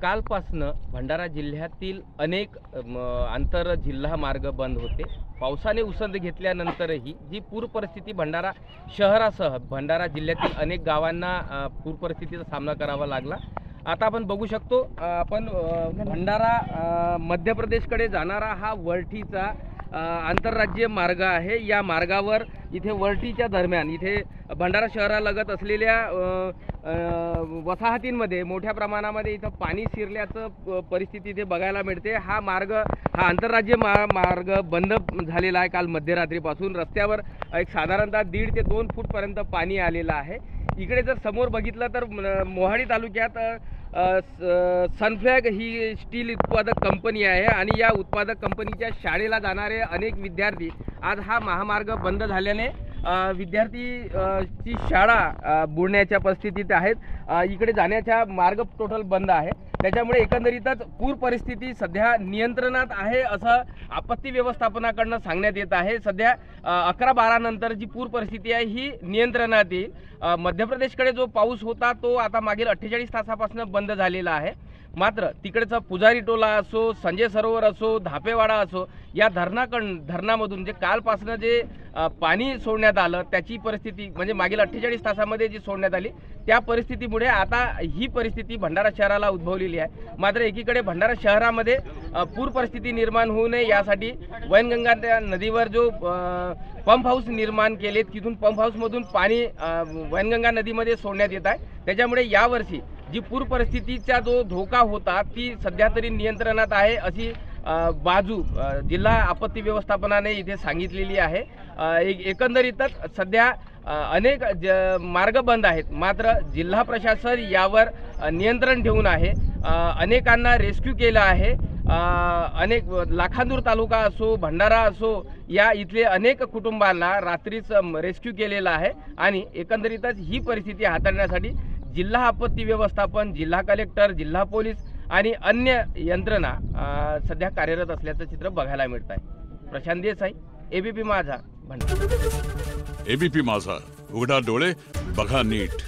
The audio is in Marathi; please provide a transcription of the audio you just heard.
कालपासनं भंडारा जिल्ह्यातील अनेक आंतर जिल्हा मार्ग बंद होते। पावसाने उसंत घेतल्यानंतरही जी पूर परिस्थिती भंडारा शहरासह भंडारा जिल्ह्यातील अनेक गावांना पूर परिस्थितीचा सामना करावा लागला। आता आपण बघू शकतो आपण भंडारा मध्य प्रदेशकडे जाणारा हा वरठीचा आंतरराज्यीय मार्ग आहे। या मार्गावर इथे वरठीच्या दरम्यान इथे भंडारा शहरालगत असलेल्या वसाहतींमध्ये मोठ्या प्रमाणामध्ये इथं पाणी शिरल्याचं परिस्थिती इथे बघायला मिळते। हा आंतरराज्यीय मार्ग बंद झालेला आहे काल मध्यरात्रीपासून। रस्त्यावर एक साधारणतः 1.5 ते 2 फूटपर्यंत पाणी आलेलं आहे। इकडे जर समोर बघितलं तर मोहाडी तालुक्यात सनफ्लॅग ही स्टील उत्पादक कंपनी आहे आणि या उत्पादक कंपनीच्या शाळेला जाणारे अनेक विद्यार्थी आज हा महामार्ग बंद झाल्याने विद्यार्थी ची शाळा बुडण्याच्या परिस्थितीत आहेत। इकडे जाण्याचा मार्ग टोटल बंद आहे। त्याच्यामुळे एकंदरीतच पूर परिस्थिती सध्या नियंत्रणात आहे असं आपत्ती व्यवस्थापनाकडून सांगण्यात येत आहे। सध्या 11-12 नंतर जी पूर परिस्थिती आहे ही नियंत्रणात येईल। मध्य प्रदेशकडे जो पाऊस होता तो आता मागील 48 तासापासून बंद झालेला आहे। मात्र तिकडचा पुजारी टोला असो, संजय सरोवर असो, धापेवाडा असो, या धरणामधून जे कालपासून जे पाणी सोडण्यात आलं त्याची परिस्थिती म्हणजे मागील 48 तासामध्ये जी सोडण्यात आली त्या परिस्थितीमुळे आता ही परिस्थिती भंडारा शहराला उद्भवलेली आहे। मात्र एकीकडे भंडारा शहरामध्ये पूर परिस्थिती निर्माण होऊ नये यासाठी वैनगंगा नदीवर जो पंप हाऊस निर्माण केले तिथून पंप हाऊसमधून पाणी वैनगंगा नदीमध्ये सोडण्यात येत आहे। त्याच्यामुळे यावर्षी जी पूर परिस्थितीचा जो धोका होता ती सध्या तरी नियंत्रणात आहे अशी बाजू जिल्हा आपत्ती व्यवस्थापनाने इथे सांगितलेली आहे। एकंदरीतच सध्या अनेक मार्ग बंद आहेत मात्र जिल्हा प्रशासन यावर नियंत्रण ठेवून आहे। अनेकांना रेस्क्यू केलं आहे। अनेक लाखांदूर तालुका असो, भंडारा असो, या इथले अनेक कुटुंबांना रात्रीच रेस्क्यू केलेला आहे आणि एकंदरीतच ही परिस्थिती हाताळण्यासाठी जिल्हा आपत्ती व्यवस्थापन, जिल्हा कलेक्टर, जिल्हा पोलीस आणि अन्य यंत्रणा सध्या कार्यरत असल्याचं चित्र बघायला मिळत आहे। प्रशांत देसाई, एबीपी माझा, भंडारा। एबीपी माझा, उघडा डोळे बघा नीट।